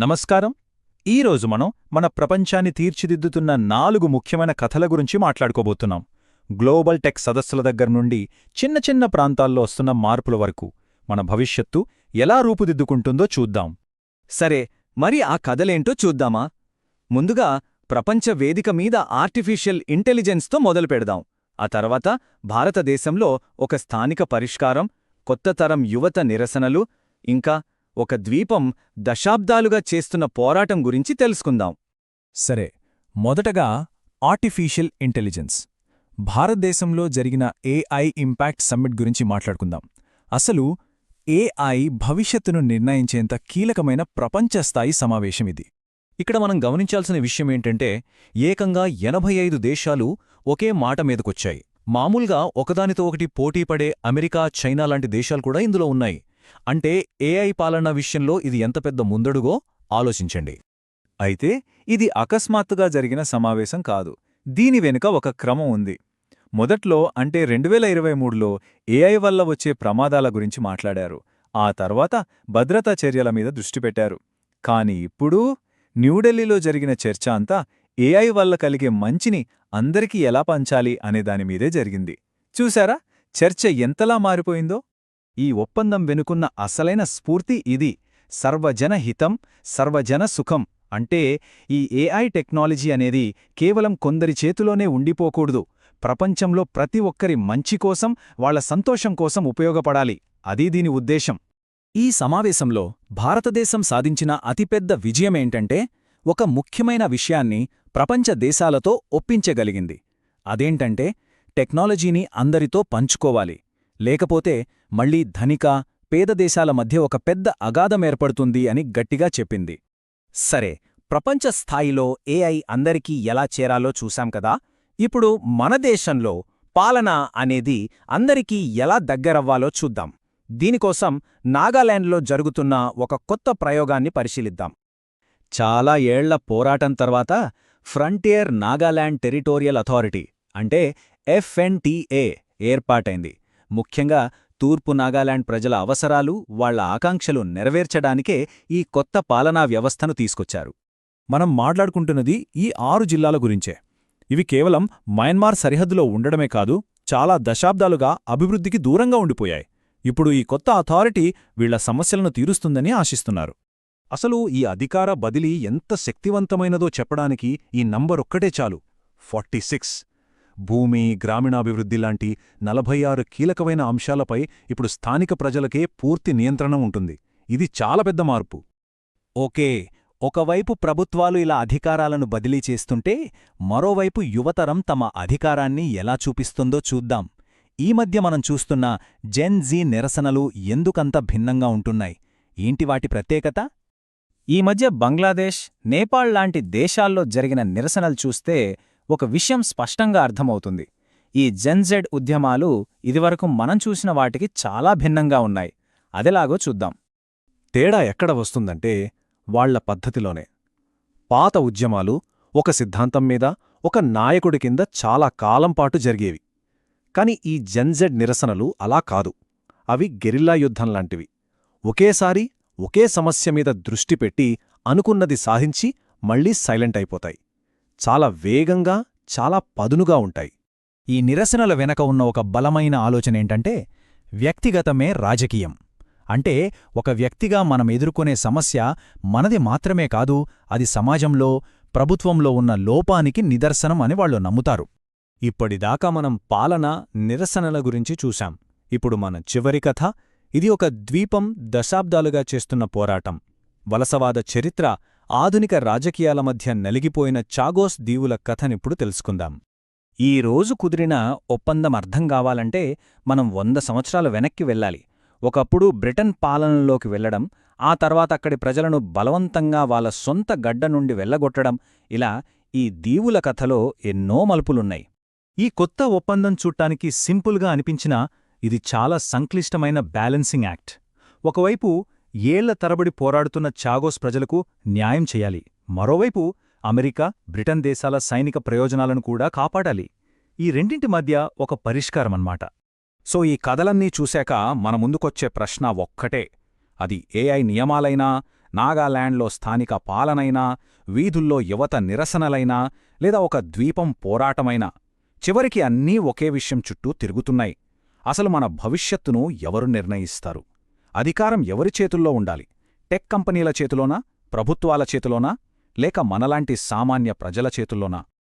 నమస్కారం. ఈరోజు మనం మన ప్రపంచాన్ని తీర్చిదిద్దుతున్న 4 ముఖ్యమైన కథల గురించి మాట్లాడుకోబోతున్నాం. గ్లోబల్ టెక్ సదస్సుల దగ్గర నుండి చిన్న చిన్న ప్రాంతాల్లో వస్తున్న మార్పుల వరకు మన భవిష్యత్తు ఎలా రూపుదిద్దుకుంటుందో చూద్దాం. సరే, మరి ఆ కథలేంటో చూద్దామా? ముందుగా ప్రపంచ వేదిక మీద ఆర్టిఫిషియల్ ఇంటెలిజెన్స్తో మొదలుపెడదాం. ఆ తర్వాత భారతదేశంలో ఒక స్థానిక పరిష్కారం, కొత్త తరం యువత నిరసనలు, ఇంకా ఒక ద్వీపం దశాబ్దాలుగా చేస్తున్న పోరాటం గురించి తెలుసుకుందాం. సరే, మొదటగా ఆర్టిఫిషియల్ ఇంటెలిజెన్స్. భారతదేశంలో జరిగిన ఏఐ ఇంపాక్ట్ సమ్మిట్ గురించి మాట్లాడుకుందాం. అసలు ఏఐ భవిష్యత్తును నిర్ణయించేంత కీలకమైన ప్రపంచస్థాయి సమావేశమిది. ఇక్కడ మనం గమనించాల్సిన విషయమేంటంటే, ఏకంగా 85 దేశాలు ఒకే మాట మీదకొచ్చాయి. మామూలుగా ఒకదానితో ఒకటి పోటీపడే అమెరికా, చైనా లాంటి దేశాలు కూడా ఇందులో ఉన్నాయి. అంటే ఏఐ పాలన విషయంలో ఇది ఎంత పెద్ద ముందడుగో ఆలోచించండి. అయితే ఇది అకస్మాత్తుగా జరిగిన సమావేశం కాదు. దీని వెనుక ఒక క్రమం ఉంది. మొదట్లో అంటే 2023లో ఏఐ వల్ల వచ్చే ప్రమాదాల గురించి మాట్లాడారు. ఆ తర్వాత భద్రతా చర్యల మీద దృష్టి పెట్టారు. కాని ఇప్పుడు న్యూఢిల్లీలో జరిగిన చర్చ అంతా ఏఐ వల్ల కలిగే మంచిని అందరికీ ఎలా పంచాలి అనే దానిమీదే జరిగింది. చూశారా చర్చ ఎంతలా మారిపోయిందో? ఈ ఒప్పందం వెనుకున్న అసలైన స్ఫూర్తి ఇది. సర్వజన హితం, సర్వజన సుఖం. అంటే ఈ ఏఐ టెక్నాలజీ అనేది కేవలం కొందరి చేతిలోనే ఉండిపోకూడదు. ప్రపంచంలో ప్రతి ఒక్కరి మంచి కోసం, వాళ్ల సంతోషం కోసం ఉపయోగపడాలి. అది దీని ఉద్దేశం. ఈ సమావేశంలో భారతదేశం సాధించిన అతిపెద్ద విజయమేంటంటే, ఒక ముఖ్యమైన విషయాన్ని ప్రపంచ దేశాలతో ఒప్పించగలిగింది. అదేంటంటే, టెక్నాలజీని అందరితో పంచుకోవాలి. లేకపోతే మళ్లీ ధనిక, పేద దేశాల మధ్య ఒక పెద్ద అగాధమేర్పడుతుంది అని గట్టిగా చెప్పింది. సరే, ప్రపంచ స్థాయిలో ఏఐ అందరికీ ఎలా చేరాలో చూశాం కదా. ఇప్పుడు మన దేశంలో పాలన అనేది అందరికీ ఎలా దగ్గరవ్వాలో చూద్దాం. దీనికోసం నాగాలాండ్లో జరుగుతున్న ఒక కొత్త ప్రయోగాన్ని పరిశీలిద్దాం. చాలా ఏళ్ల పోరాటం తర్వాత ఫ్రంటియర్ నాగాలాండ్ టెరిటోరియల్ అథారిటీ అంటే FNTA ఏర్పాటైంది. ముఖ్యంగా తూర్పు నాగాలాండ్ ప్రజల అవసరాలు, వాళ్ల ఆకాంక్షలు నెరవేర్చడానికే ఈ కొత్త పాలనా వ్యవస్థను తీసుకొచ్చారు. మనం మాట్లాడుకుంటున్నది ఈ 6 జిల్లాల గురించే. ఇవి కేవలం మయన్మార్ సరిహద్దులో ఉండడమే కాదు, చాలా దశాబ్దాలుగా అభివృద్ధికి దూరంగా ఉండిపోయాయి. ఇప్పుడు ఈ కొత్త అథారిటీ వీళ్ల సమస్యలను తీరుస్తుందని ఆశిస్తున్నారు. అసలు ఈ అధికార బదిలీ ఎంత శక్తివంతమైనదో చెప్పడానికి ఈ నంబరొక్కటే చాలు. 46. భూమి, గ్రామీణాభివృద్ధి లాంటి 46 కీలకమైన అంశాలపై ఇప్పుడు స్థానిక ప్రజలకే పూర్తి నియంత్రణ ఉంటుంది. ఇది చాలా పెద్ద మార్పు. ఓకే, ఒకవైపు ప్రభుత్వాలు ఇలా అధికారాలను బదిలీ చేస్తుంటే, మరోవైపు యువతరం తమ అధికారాన్ని ఎలా చూపిస్తుందో చూద్దాం. ఈ మధ్య మనం చూస్తున్న జెన్ జీ నిరసనలు ఎందుకంత భిన్నంగా ఉంటున్నాయి? ఏంటి వాటి ప్రత్యేకత? ఈ మధ్య బంగ్లాదేశ్, నేపాళ్ లాంటి దేశాల్లో జరిగిన నిరసనలు చూస్తే ఒక విషయం స్పష్టంగా అర్థమవుతుంది. ఈ జెన్జెడ్ ఉద్యమాలు ఇదివరకు మనం చూసిన వాటికి చాలా భిన్నంగా ఉన్నాయి. అదెలాగో చూద్దాం. తేడా ఎక్కడ వస్తుందంటే వాళ్ల పద్ధతిలోనే. పాత ఉద్యమాలు ఒక సిద్ధాంతం మీద, ఒక నాయకుడి కింద చాలా కాలంపాటు జరిగేవి. కాని ఈ జెన్జెడ్ నిరసనలు అలా కాదు. అవి గెరిల్లా యుద్ధంలాంటివి. ఒకేసారి ఒకే సమస్య మీద దృష్టి పెట్టి అనుకున్నది సాధించి మళ్లీ సైలెంట్ అయిపోతాయి. చాలా వేగంగా, చాలా పదునుగా ఉంటాయి. ఈ నిరసనల వెనక ఉన్న ఒక బలమైన ఆలోచనేంటంటే, వ్యక్తిగతమే రాజకీయం. అంటే ఒక వ్యక్తిగా మనం ఎదుర్కొనే సమస్య మనది మాత్రమే కాదు, అది సమాజంలో, ప్రభుత్వంలో ఉన్న లోపానికి నిదర్శనం అని వాళ్ళు నమ్ముతారు. ఇప్పటిదాకా మనం పాలన, నిరసనల గురించి చూశాం. ఇప్పుడు మన చివరి కథ. ఇది ఒక ద్వీపం దశాబ్దాలుగా చేస్తున్న పోరాటం. వలసవాద చరిత్ర, ఆధునిక రాజకీయాల మధ్య నలిగిపోయిన చాగోస్ దీవుల కథనిప్పుడు తెలుసుకుందాం. ఈ రోజు కుదిరిన ఒప్పందం అర్థం కావాలంటే మనం 100 సంవత్సరాల వెనక్కి వెళ్ళాలి. ఒకప్పుడు బ్రిటన్ పాలనలోకి వెళ్లడం, ఆ తర్వాత అక్కడి ప్రజలను బలవంతంగా వాళ్ళ సొంత గడ్డ నుండి వెళ్లగొట్టడం, ఇలా ఈ దీవుల కథలో ఎన్నో మలుపులున్నాయి. ఈ కొత్త ఒప్పందం చూట్టానికి సింపుల్గా అనిపించినా ఇది చాలా సంక్లిష్టమైన బ్యాలెన్సింగ్ యాక్ట్. ఒకవైపు ఏళ్ల తరబడి పోరాడుతున్న చాగోస్ ప్రజలకు న్యాయం చెయ్యాలి. మరోవైపు అమెరికా, బ్రిటన్ దేశాల సైనిక ప్రయోజనాలను కూడా కాపాడాలి. ఈ రెండింటి మధ్య ఒక పరిష్కారమన్నమాట. సో ఈ కథలన్నీ చూశాక మన ముందుకొచ్చే ప్రశ్న ఒక్కటే. అది ఏఐ నియమాలైనా, నాగాలాండ్లో స్థానిక పాలనైనా, వీధుల్లో యువత నిరసనలైనా, లేదా ఒక ద్వీపం పోరాటమైనా, చివరికి అన్నీ ఒకే విషయం చుట్టూ తిరుగుతున్నాయి. అసలు మన భవిష్యత్తును ఎవరు నిర్ణయిస్తారు? అధికారం ఎవరి చేతుల్లో ఉండాలి? టెక్ కంపెనీల చేతిలోనా, ప్రభుత్వాల చేతిలోనా, లేక మనలాంటి సామాన్య ప్రజల చేతుల్లోనా?